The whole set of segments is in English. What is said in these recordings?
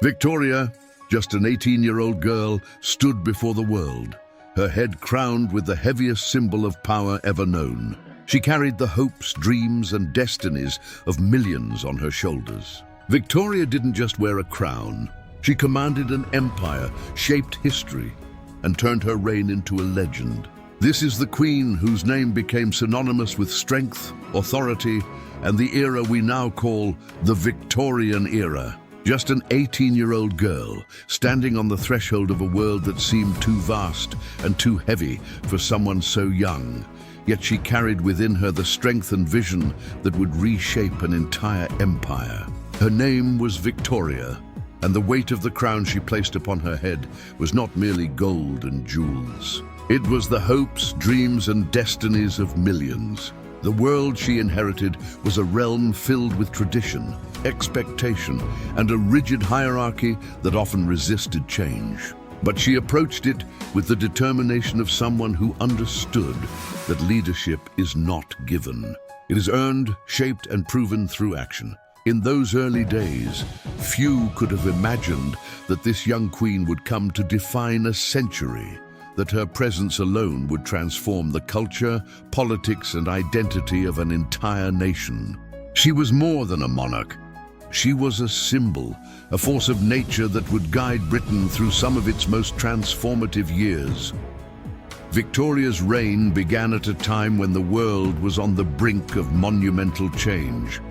Victoria, just an 18-year-old girl, stood before the world, her head crowned with the heaviest symbol of power ever known. She carried the hopes, dreams, and destinies of millions on her shoulders. Victoria didn't just wear a crown. She commanded an empire, shaped history, and turned her reign into a legend. This is the queen whose name became synonymous with strength, authority, and the era we now call the Victorian Era. Just an 18-year-old girl, standing on the threshold of a world that seemed too vast and too heavy for someone so young. Yet she carried within her the strength and vision that would reshape an entire empire. Her name was Victoria, and the weight of the crown she placed upon her head was not merely gold and jewels. It was the hopes, dreams, and destinies of millions. The world she inherited was a realm filled with tradition, expectation, and a rigid hierarchy that often resisted change. But she approached it with the determination of someone who understood that leadership is not given. It is earned, shaped, and proven through action. In those early days, few could have imagined that this young queen would come to define a century, that her presence alone would transform the culture, politics, and identity of an entire nation. She was more than a monarch. She was a symbol, a force of nature that would guide Britain through some of its most transformative years. Victoria's reign began at a time when the world was on the brink of monumental change.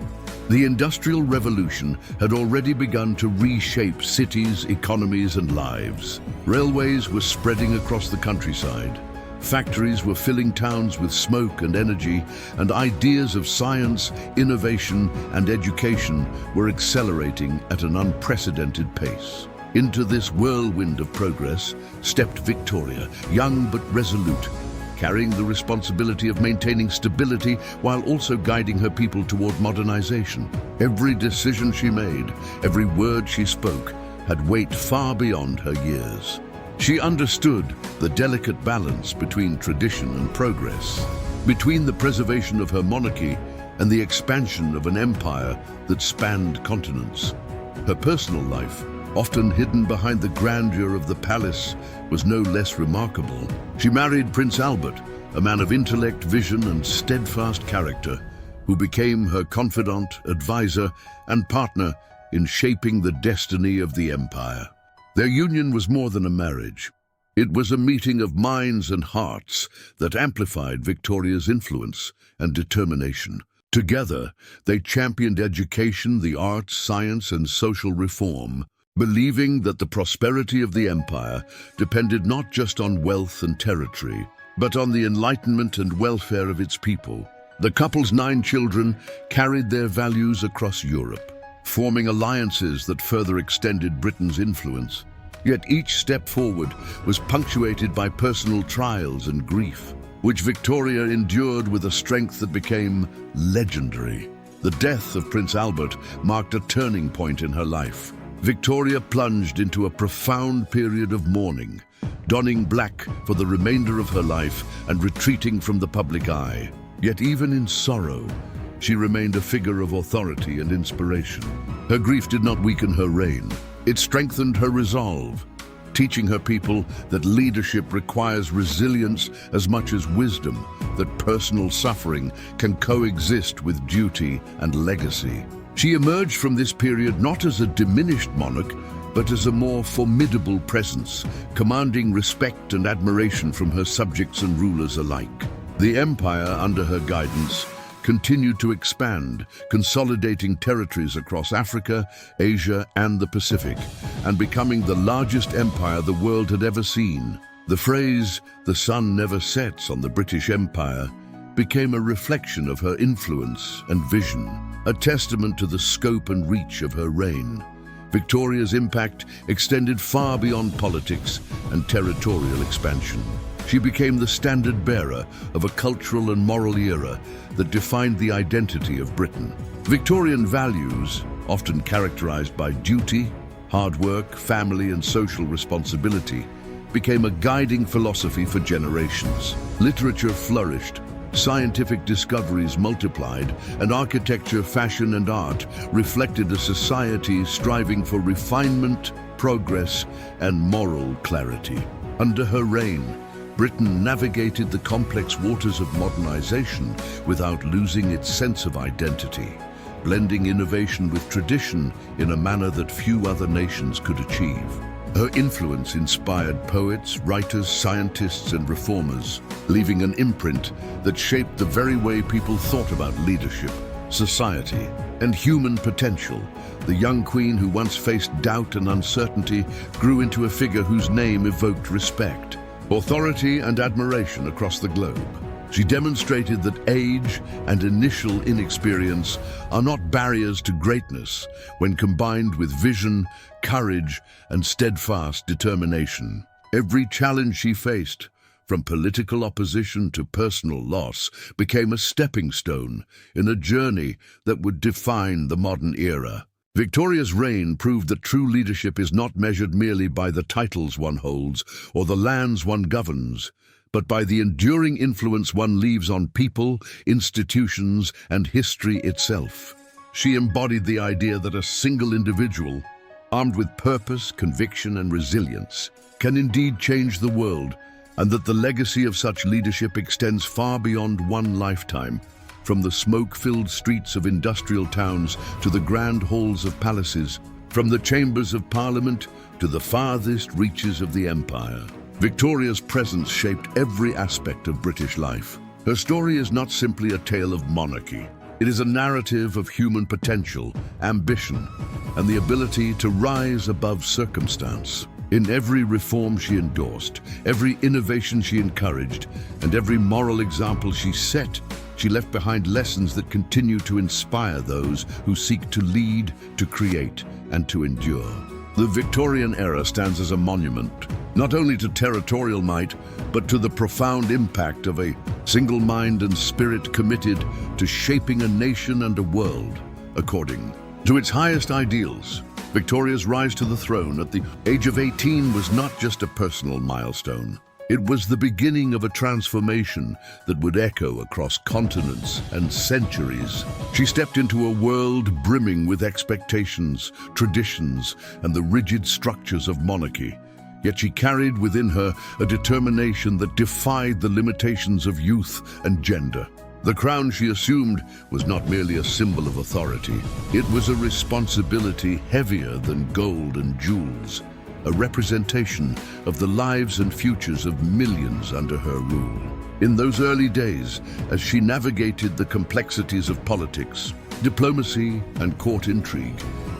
The Industrial Revolution had already begun to reshape cities, economies, and lives. Railways were spreading across the countryside. Factories were filling towns with smoke and energy, and ideas of science, innovation, and education were accelerating at an unprecedented pace. Into this whirlwind of progress stepped Victoria, young but resolute, carrying the responsibility of maintaining stability while also guiding her people toward modernization. Every decision she made, every word she spoke, had weight far beyond her years. She understood the delicate balance between tradition and progress, between the preservation of her monarchy and the expansion of an empire that spanned continents. Her personal life, often hidden behind the grandeur of the palace, was no less remarkable. She married Prince Albert, a man of intellect, vision, and steadfast character, who became her confidant, advisor, and partner in shaping the destiny of the empire. Their union was more than a marriage. It was a meeting of minds and hearts that amplified Victoria's influence and determination. Together, they championed education, the arts, science, and social reform, believing that the prosperity of the empire depended not just on wealth and territory, but on the enlightenment and welfare of its people. The couple's 9 children carried their values across Europe, forming alliances that further extended Britain's influence. Yet each step forward was punctuated by personal trials and grief, which Victoria endured with a strength that became legendary. The death of Prince Albert marked a turning point in her life. Victoria plunged into a profound period of mourning, donning black for the remainder of her life and retreating from the public eye. Yet even in sorrow, she remained a figure of authority and inspiration. Her grief did not weaken her reign. It strengthened her resolve, teaching her people that leadership requires resilience as much as wisdom, that personal suffering can coexist with duty and legacy. She emerged from this period not as a diminished monarch, but as a more formidable presence, commanding respect and admiration from her subjects and rulers alike. The empire, under her guidance, continued to expand, consolidating territories across Africa, Asia, and the Pacific, and becoming the largest empire the world had ever seen. The phrase, "the sun never sets on the British Empire," became a reflection of her influence and vision, a testament to the scope and reach of her reign. Victoria's impact extended far beyond politics and territorial expansion. She became the standard-bearer of a cultural and moral era that defined the identity of Britain. Victorian values, often characterized by duty, hard work, family, and social responsibility, became a guiding philosophy for generations. Literature flourished, Scientific discoveries multiplied, and architecture, fashion, and art reflected a society striving for refinement, progress, and moral clarity. Under her reign, Britain navigated the complex waters of modernization without losing its sense of identity, blending innovation with tradition in a manner that few other nations could achieve. Her influence inspired poets, writers, scientists, and reformers, leaving an imprint that shaped the very way people thought about leadership, society, and human potential. The young queen who once faced doubt and uncertainty grew into a figure whose name evoked respect, authority, and admiration across the globe. She demonstrated that age and initial inexperience are not barriers to greatness when combined with vision, courage, and steadfast determination. Every challenge she faced, from political opposition to personal loss, became a stepping stone in a journey that would define the modern era. Victoria's reign proved that true leadership is not measured merely by the titles one holds or the lands one governs, but by the enduring influence one leaves on people, institutions, and history itself. She embodied the idea that a single individual, armed with purpose, conviction, and resilience, can indeed change the world, and that the legacy of such leadership extends far beyond one lifetime, from the smoke-filled streets of industrial towns to the grand halls of palaces, from the chambers of Parliament to the farthest reaches of the empire. Victoria's presence shaped every aspect of British life. Her story is not simply a tale of monarchy. It is a narrative of human potential, ambition, and the ability to rise above circumstance. In every reform she endorsed, every innovation she encouraged, and every moral example she set, she left behind lessons that continue to inspire those who seek to lead, to create, and to endure. The Victorian era stands as a monument, not only to territorial might, but to the profound impact of a single mind and spirit committed to shaping a nation and a world according to its highest ideals. Victoria's rise to the throne at the age of 18 was not just a personal milestone. It was the beginning of a transformation that would echo across continents and centuries. She stepped into a world brimming with expectations, traditions, and the rigid structures of monarchy. Yet she carried within her a determination that defied the limitations of youth and gender. The crown she assumed was not merely a symbol of authority. It was a responsibility heavier than gold and jewels, a representation of the lives and futures of millions under her rule. In those early days, as she navigated the complexities of politics, diplomacy, and court intrigue,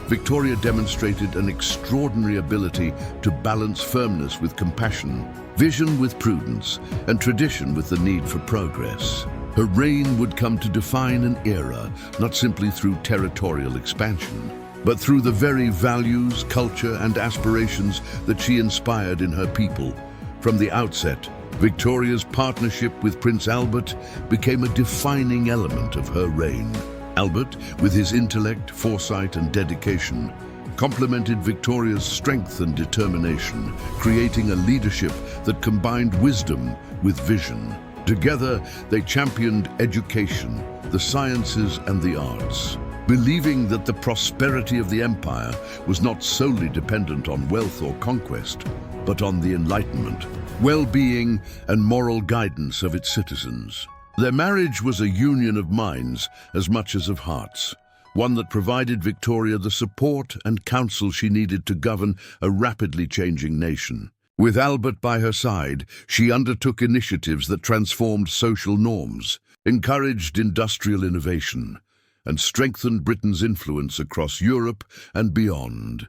Victoria demonstrated an extraordinary ability to balance firmness with compassion, vision with prudence, and tradition with the need for progress. Her reign would come to define an era, not simply through territorial expansion, but through the very values, culture, and aspirations that she inspired in her people. From the outset, Victoria's partnership with Prince Albert became a defining element of her reign. Albert, with his intellect, foresight, and dedication, complemented Victoria's strength and determination, creating a leadership that combined wisdom with vision. Together, they championed education, the sciences, and the arts, believing that the prosperity of the empire was not solely dependent on wealth or conquest, but on the enlightenment, well-being, and moral guidance of its citizens. Their marriage was a union of minds as much as of hearts, one that provided Victoria the support and counsel she needed to govern a rapidly changing nation. With Albert by her side, she undertook initiatives that transformed social norms, encouraged industrial innovation, and strengthened Britain's influence across Europe and beyond.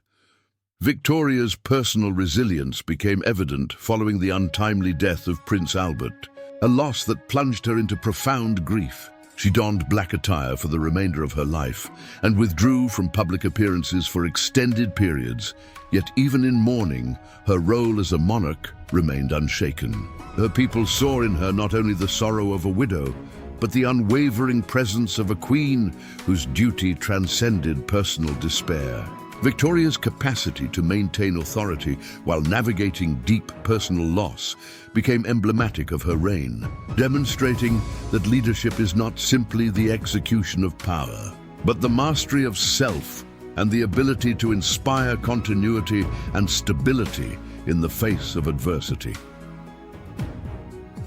Victoria's personal resilience became evident following the untimely death of Prince Albert, a loss that plunged her into profound grief. She donned black attire for the remainder of her life and withdrew from public appearances for extended periods. Yet even in mourning, her role as a monarch remained unshaken. Her people saw in her not only the sorrow of a widow, but the unwavering presence of a queen whose duty transcended personal despair. Victoria's capacity to maintain authority while navigating deep personal loss became emblematic of her reign, demonstrating that leadership is not simply the execution of power, but the mastery of self and the ability to inspire continuity and stability in the face of adversity.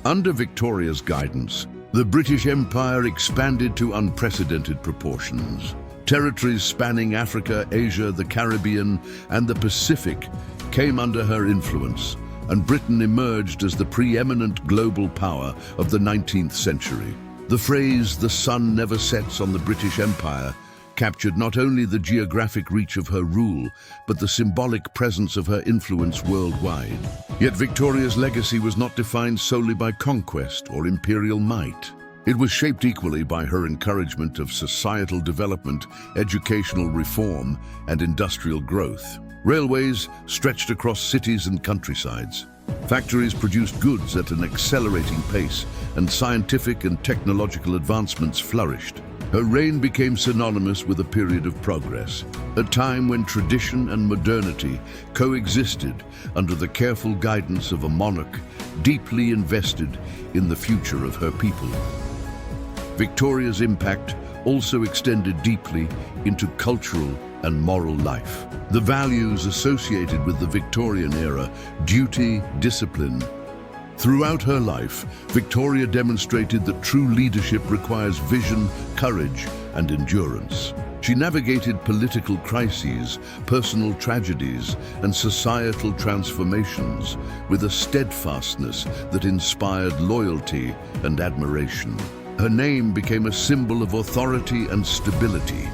Under Victoria's guidance, the British Empire expanded to unprecedented proportions. Territories spanning Africa, Asia, the Caribbean, and the Pacific came under her influence, and Britain emerged as the preeminent global power of the 19th century. The phrase, "the sun never sets on the British Empire," captured not only the geographic reach of her rule, but the symbolic presence of her influence worldwide. Yet Victoria's legacy was not defined solely by conquest or imperial might. It was shaped equally by her encouragement of societal development, educational reform, and industrial growth. Railways stretched across cities and countrysides. Factories produced goods at an accelerating pace, and scientific and technological advancements flourished. Her reign became synonymous with a period of progress, a time when tradition and modernity coexisted under the careful guidance of a monarch deeply invested in the future of her people. Victoria's impact also extended deeply into cultural and moral life. The values associated with the Victorian era, duty, discipline. Throughout her life, Victoria demonstrated that true leadership requires vision, courage, and endurance. She navigated political crises, personal tragedies, and societal transformations with a steadfastness that inspired loyalty and admiration. Her name became a symbol of authority and stability,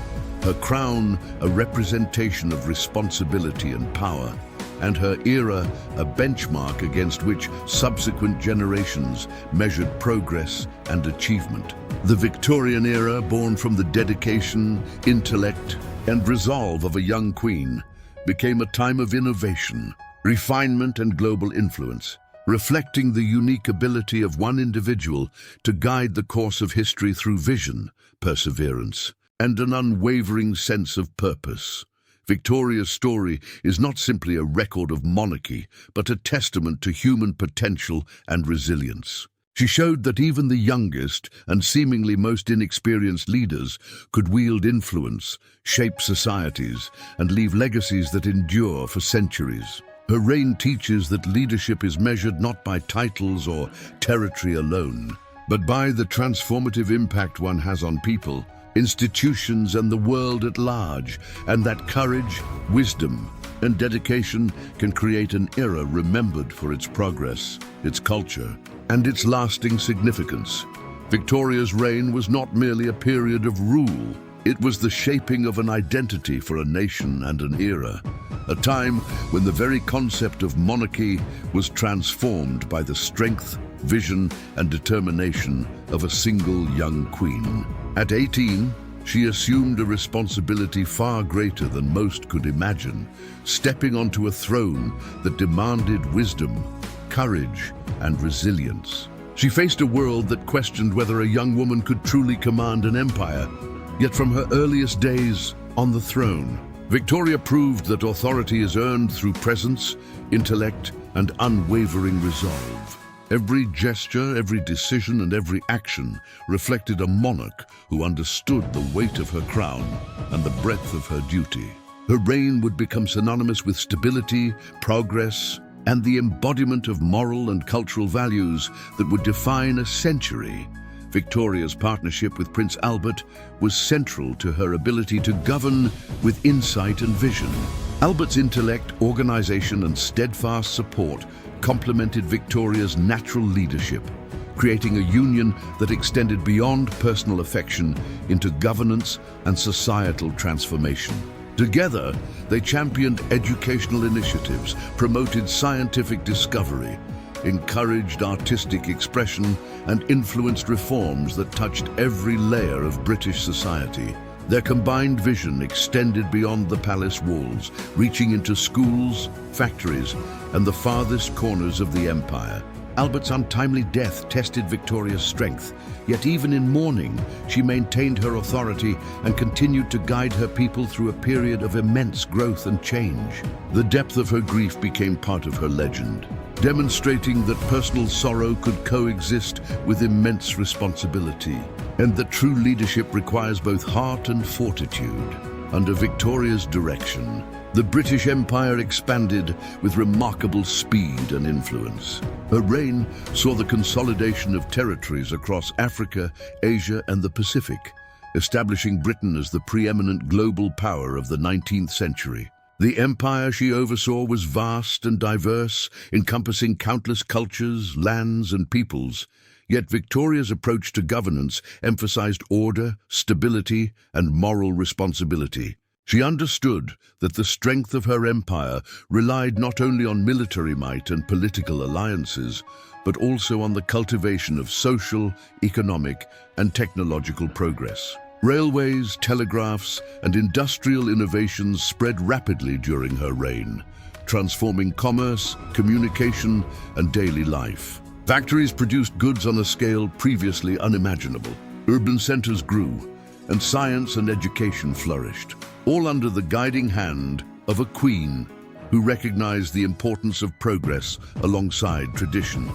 her crown a representation of responsibility and power, and her era a benchmark against which subsequent generations measured progress and achievement. The Victorian era, born from the dedication, intellect, and resolve of a young queen, became a time of innovation, refinement, and global influence, reflecting the unique ability of one individual to guide the course of history through vision, perseverance, and an unwavering sense of purpose. Victoria's story is not simply a record of monarchy, but a testament to human potential and resilience. She showed that even the youngest and seemingly most inexperienced leaders could wield influence, shape societies, and leave legacies that endure for centuries. Her reign teaches that leadership is measured not by titles or territory alone, but by the transformative impact one has on people, institutions, and the world at large, and that courage, wisdom, and dedication can create an era remembered for its progress, its culture, and its lasting significance. Victoria's reign was not merely a period of rule. It was the shaping of an identity for a nation and an era, a time when the very concept of monarchy was transformed by the strength, vision, and determination of a single young queen. At 18, she assumed a responsibility far greater than most could imagine, stepping onto a throne that demanded wisdom, courage, and resilience. She faced a world that questioned whether a young woman could truly command an empire. Yet from her earliest days on the throne, Victoria proved that authority is earned through presence, intellect, and unwavering resolve. Every gesture, every decision, and every action reflected a monarch who understood the weight of her crown and the breadth of her duty. Her reign would become synonymous with stability, progress, and the embodiment of moral and cultural values that would define a century. Victoria's partnership with Prince Albert was central to her ability to govern with insight and vision. Albert's intellect, organization, and steadfast support complemented Victoria's natural leadership, creating a union that extended beyond personal affection into governance and societal transformation. Together, they championed educational initiatives, promoted scientific discovery, encouraged artistic expression, and influenced reforms that touched every layer of British society. Their combined vision extended beyond the palace walls, reaching into schools, factories, and the farthest corners of the empire. Albert's untimely death tested Victoria's strength, yet even in mourning, she maintained her authority and continued to guide her people through a period of immense growth and change. The depth of her grief became part of her legend, demonstrating that personal sorrow could coexist with immense responsibility, and that true leadership requires both heart and fortitude. Under Victoria's direction, the British Empire expanded with remarkable speed and influence. Her reign saw the consolidation of territories across Africa, Asia, and the Pacific, establishing Britain as the preeminent global power of the 19th century. The empire she oversaw was vast and diverse, encompassing countless cultures, lands, and peoples. Yet Victoria's approach to governance emphasized order, stability, and moral responsibility. She understood that the strength of her empire relied not only on military might and political alliances, but also on the cultivation of social, economic, and technological progress. Railways, telegraphs, and industrial innovations spread rapidly during her reign, transforming commerce, communication, and daily life. Factories produced goods on a scale previously unimaginable. Urban centers grew, and science and education flourished, all under the guiding hand of a queen who recognized the importance of progress alongside tradition.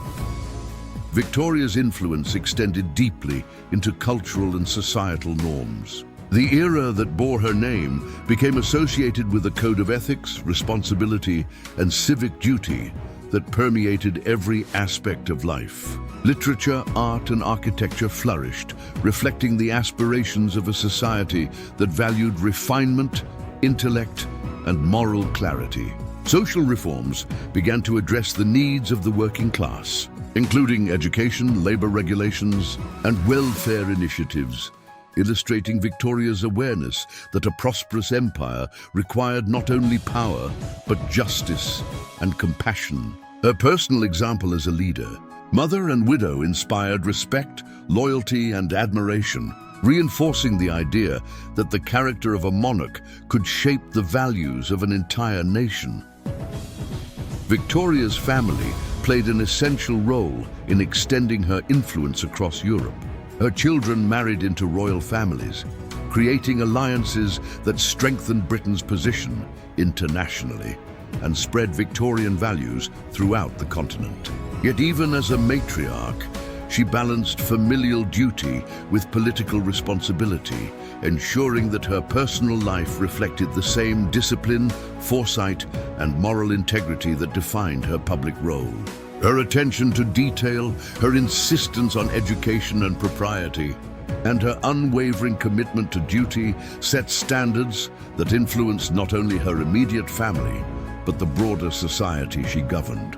Victoria's influence extended deeply into cultural and societal norms. The era that bore her name became associated with a code of ethics, responsibility, and civic duty that permeated every aspect of life. Literature, art, and architecture flourished, reflecting the aspirations of a society that valued refinement, intellect, and moral clarity. Social reforms began to address the needs of the working class, including education, labor regulations, and welfare initiatives, illustrating Victoria's awareness that a prosperous empire required not only power, but justice and compassion. Her personal example as a leader, mother and widow, inspired respect, loyalty, and admiration, reinforcing the idea that the character of a monarch could shape the values of an entire nation. Victoria's family played an essential role in extending her influence across Europe. Her children married into royal families, creating alliances that strengthened Britain's position internationally and spread Victorian values throughout the continent. Yet even as a matriarch, she balanced familial duty with political responsibility, ensuring that her personal life reflected the same discipline, foresight, and moral integrity that defined her public role. Her attention to detail, her insistence on education and propriety, and her unwavering commitment to duty set standards that influenced not only her immediate family, but the broader society she governed.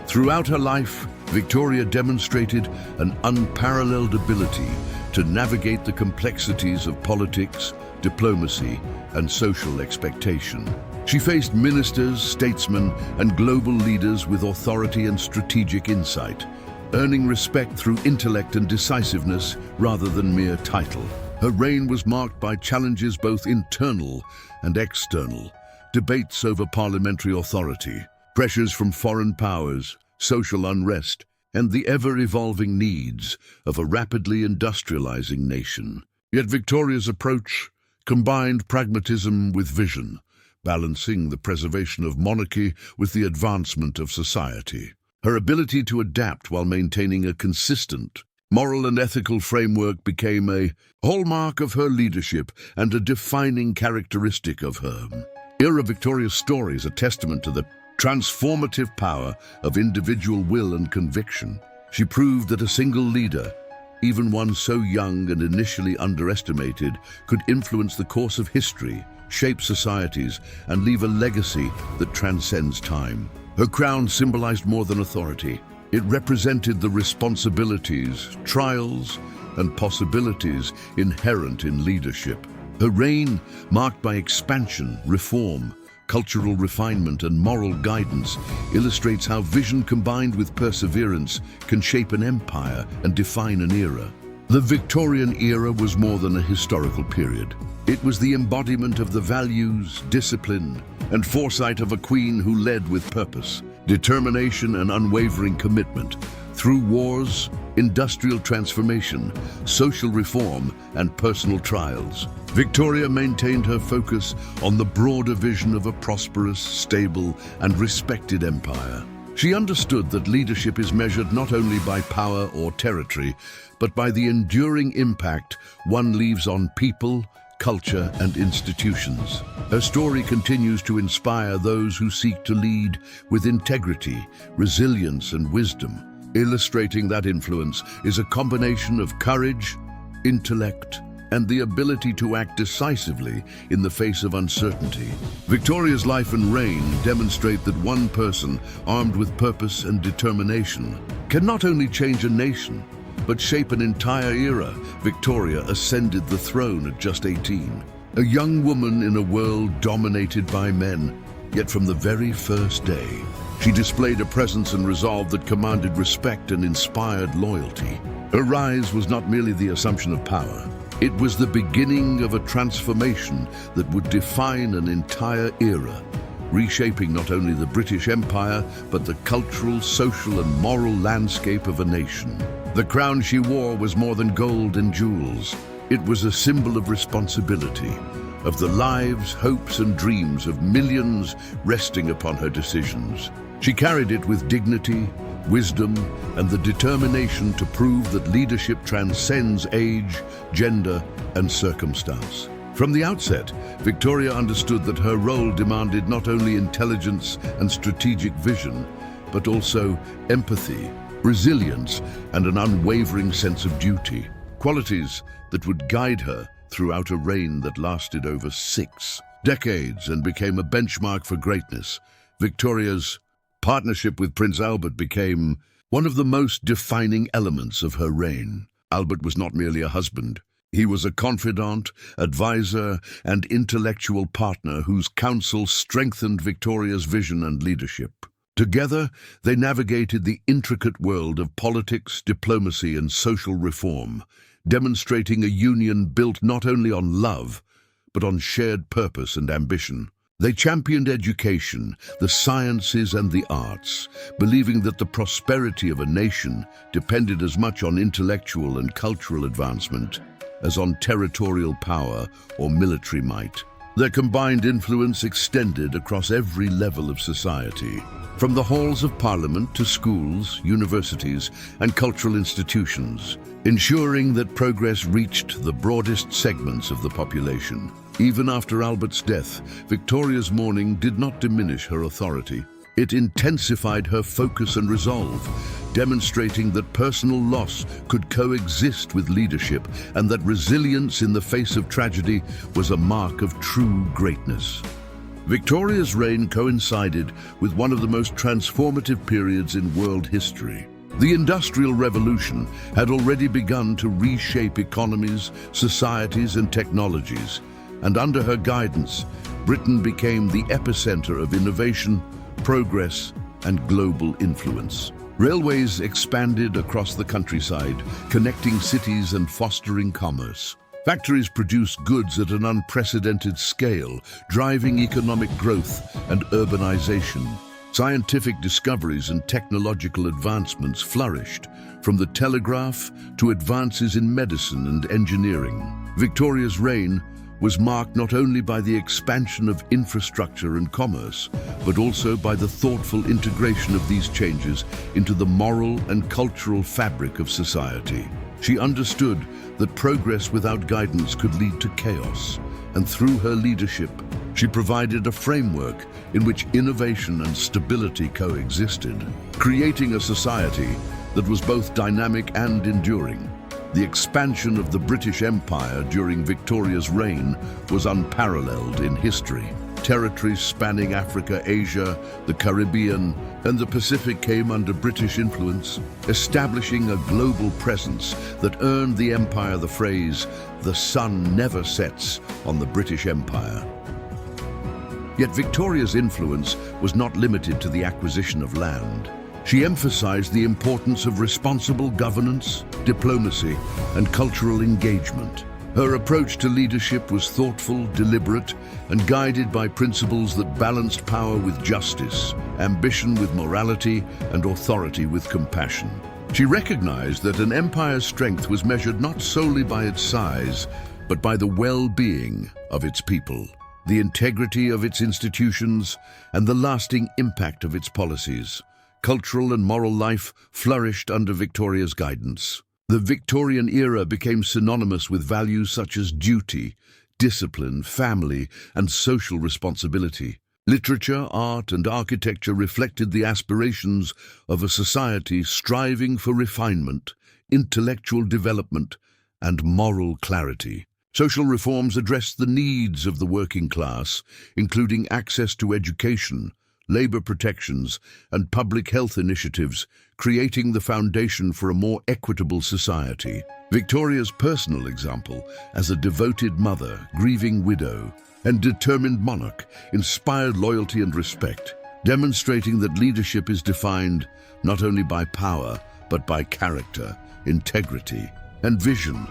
Throughout her life, Victoria demonstrated an unparalleled ability to navigate the complexities of politics, diplomacy, and social expectation. She faced ministers, statesmen, and global leaders with authority and strategic insight, earning respect through intellect and decisiveness rather than mere title. Her reign was marked by challenges both internal and external, debates over parliamentary authority, pressures from foreign powers, social unrest, and the ever-evolving needs of a rapidly industrializing nation. Yet Victoria's approach combined pragmatism with vision, balancing the preservation of monarchy with the advancement of society. Her ability to adapt while maintaining a consistent, moral and ethical framework became a hallmark of her leadership and a defining characteristic of her era. Victoria's story is a testament to the transformative power of individual will and conviction. She proved that a single leader, even one so young and initially underestimated, could influence the course of history, shape societies, and leave a legacy that transcends time. Her crown symbolized more than authority. It represented the responsibilities, trials, and possibilities inherent in leadership. Her reign, marked by expansion, reform, cultural refinement, and moral guidance, illustrates how vision combined with perseverance can shape an empire and define an era. The Victorian era was more than a historical period. It was the embodiment of the values, discipline, and foresight of a queen who led with purpose, determination and unwavering commitment. Through wars, industrial transformation, social reform, and personal trials, Victoria maintained her focus on the broader vision of a prosperous, stable, and respected empire. She understood that leadership is measured not only by power or territory, but by the enduring impact one leaves on people, culture, and institutions. Her story continues to inspire those who seek to lead with integrity, resilience, and wisdom. Illustrating that influence is a combination of courage, intellect, and the ability to act decisively in the face of uncertainty. Victoria's life and reign demonstrate that one person, armed with purpose and determination, can not only change a nation, but shape an entire era. Victoria ascended the throne at just 18. A young woman in a world dominated by men, yet from the very first day, she displayed a presence and resolve that commanded respect and inspired loyalty. Her rise was not merely the assumption of power. It was the beginning of a transformation that would define an entire era, reshaping not only the British Empire, but the cultural, social, and moral landscape of a nation. The crown she wore was more than gold and jewels. It was a symbol of responsibility, of the lives, hopes, and dreams of millions resting upon her decisions. She carried it with dignity, wisdom, and the determination to prove that leadership transcends age, gender, and circumstance. From the outset, Victoria understood that her role demanded not only intelligence and strategic vision, but also empathy, resilience, and an unwavering sense of duty, qualities that would guide her throughout a reign that lasted over 6 decades and became a benchmark for greatness. Victoria's partnership with Prince Albert became one of the most defining elements of her reign. Albert was not merely a husband. He was a confidant, advisor, and intellectual partner whose counsel strengthened Victoria's vision and leadership. Together, they navigated the intricate world of politics, diplomacy, and social reform, demonstrating a union built not only on love, but on shared purpose and ambition. They championed education, the sciences, and the arts, believing that the prosperity of a nation depended as much on intellectual and cultural advancement as on territorial power or military might. Their combined influence extended across every level of society, from the halls of Parliament to schools, universities, and cultural institutions, ensuring that progress reached the broadest segments of the population. Even after Albert's death, Victoria's mourning did not diminish her authority. It intensified her focus and resolve, demonstrating that personal loss could coexist with leadership and that resilience in the face of tragedy was a mark of true greatness. Victoria's reign coincided with one of the most transformative periods in world history. The Industrial Revolution had already begun to reshape economies, societies, and technologies, and under her guidance, Britain became the epicenter of innovation, progress, and global influence. Railways expanded across the countryside, connecting cities and fostering commerce. Factories produced goods at an unprecedented scale, driving economic growth and urbanization. Scientific discoveries and technological advancements flourished, from the telegraph to advances in medicine and engineering. Victoria's reign was marked not only by the expansion of infrastructure and commerce, but also by the thoughtful integration of these changes into the moral and cultural fabric of society. She understood that progress without guidance could lead to chaos, and through her leadership, she provided a framework in which innovation and stability coexisted, creating a society that was both dynamic and enduring. The expansion of the British Empire during Victoria's reign was unparalleled in history. Territories spanning Africa, Asia, the Caribbean, and the Pacific came under British influence, establishing a global presence that earned the empire the phrase, "The sun never sets on the British Empire." Yet Victoria's influence was not limited to the acquisition of land. She emphasized the importance of responsible governance, diplomacy, and cultural engagement. Her approach to leadership was thoughtful, deliberate, and guided by principles that balanced power with justice, ambition with morality, and authority with compassion. She recognized that an empire's strength was measured not solely by its size, but by the well-being of its people, the integrity of its institutions, and the lasting impact of its policies. Cultural and moral life flourished under Victoria's guidance. The Victorian era became synonymous with values such as duty, discipline, family, and social responsibility. Literature, art, and architecture reflected the aspirations of a society striving for refinement, intellectual development, and moral clarity. Social reforms addressed the needs of the working class, including access to education, labor protections, and public health initiatives, creating the foundation for a more equitable society. Victoria's personal example as a devoted mother, grieving widow, and determined monarch inspired loyalty and respect, demonstrating that leadership is defined not only by power, but by character, integrity, and vision.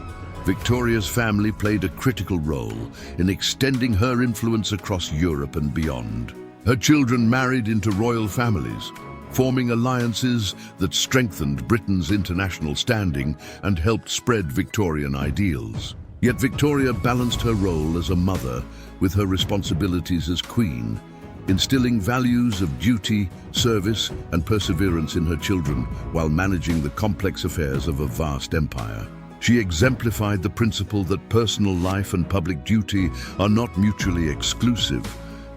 Victoria's family played a critical role in extending her influence across Europe and beyond. Her children married into royal families, forming alliances that strengthened Britain's international standing and helped spread Victorian ideals. Yet Victoria balanced her role as a mother with her responsibilities as queen, instilling values of duty, service, and perseverance in her children while managing the complex affairs of a vast empire. She exemplified the principle that personal life and public duty are not mutually exclusive,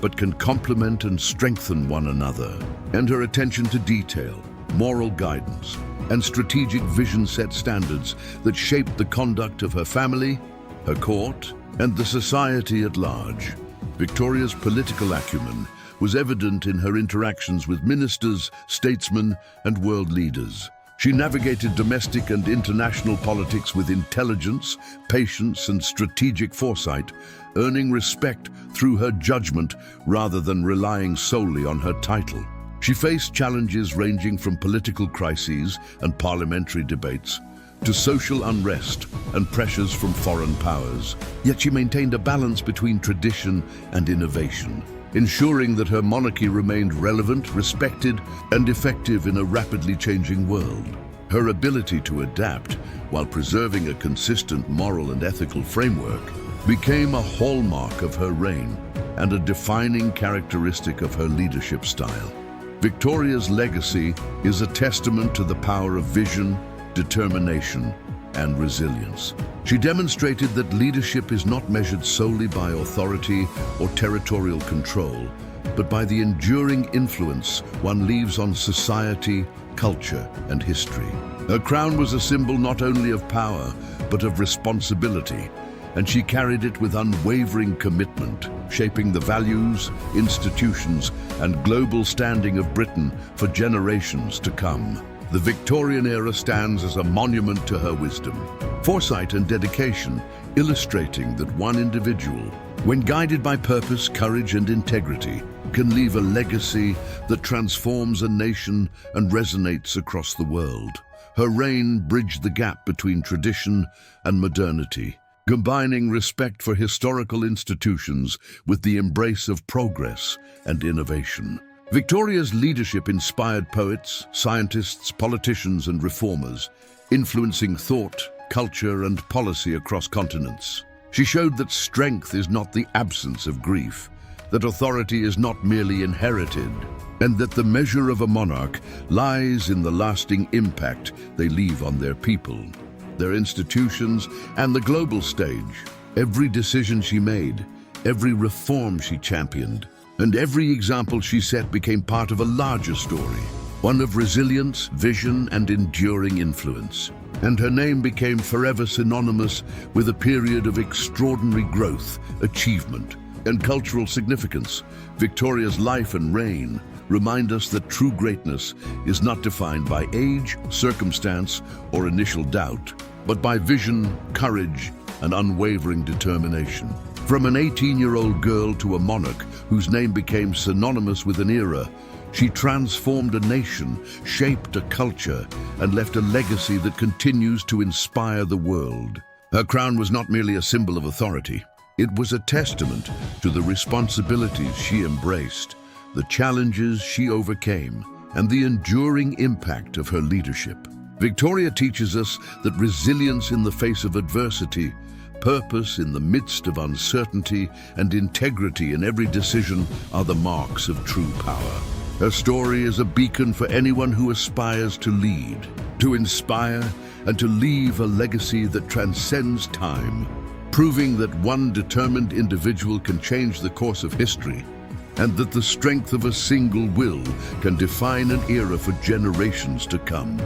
but can complement and strengthen one another. And her attention to detail, moral guidance, and strategic vision set standards that shaped the conduct of her family, her court, and the society at large. Victoria's political acumen was evident in her interactions with ministers, statesmen, and world leaders. She navigated domestic and international politics with intelligence, patience, and strategic foresight, earning respect through her judgment rather than relying solely on her title. She faced challenges ranging from political crises and parliamentary debates to social unrest and pressures from foreign powers. Yet she maintained a balance between tradition and innovation, ensuring that her monarchy remained relevant, respected, and effective in a rapidly changing world. Her ability to adapt while preserving a consistent moral and ethical framework became a hallmark of her reign and a defining characteristic of her leadership style. Victoria's legacy is a testament to the power of vision, determination, and resilience. She demonstrated that leadership is not measured solely by authority or territorial control, but by the enduring influence one leaves on society, culture, and history. Her crown was a symbol not only of power, but of responsibility, and she carried it with unwavering commitment, shaping the values, institutions, and global standing of Britain for generations to come. The Victorian era stands as a monument to her wisdom, foresight, and dedication, illustrating that one individual, when guided by purpose, courage, and integrity, can leave a legacy that transforms a nation and resonates across the world. Her reign bridged the gap between tradition and modernity, combining respect for historical institutions with the embrace of progress and innovation. Victoria's leadership inspired poets, scientists, politicians, and reformers, influencing thought, culture, and policy across continents. She showed that strength is not the absence of grief, that authority is not merely inherited, and that the measure of a monarch lies in the lasting impact they leave on their people, their institutions, and the global stage. Every decision she made, every reform she championed, and every example she set became part of a larger story, one of resilience, vision, and enduring influence. And her name became forever synonymous with a period of extraordinary growth, achievement, and cultural significance. Victoria's life and reign remind us that true greatness is not defined by age, circumstance, or initial doubt, but by vision, courage, and unwavering determination. From an 18-year-old girl to a monarch whose name became synonymous with an era, she transformed a nation, shaped a culture, and left a legacy that continues to inspire the world. Her crown was not merely a symbol of authority. It was a testament to the responsibilities she embraced, the challenges she overcame, and the enduring impact of her leadership. Victoria teaches us that resilience in the face of adversity, purpose in the midst of uncertainty, and integrity in every decision are the marks of true power. Her story is a beacon for anyone who aspires to lead, to inspire, and to leave a legacy that transcends time, proving that one determined individual can change the course of history, and that the strength of a single will can define an era for generations to come.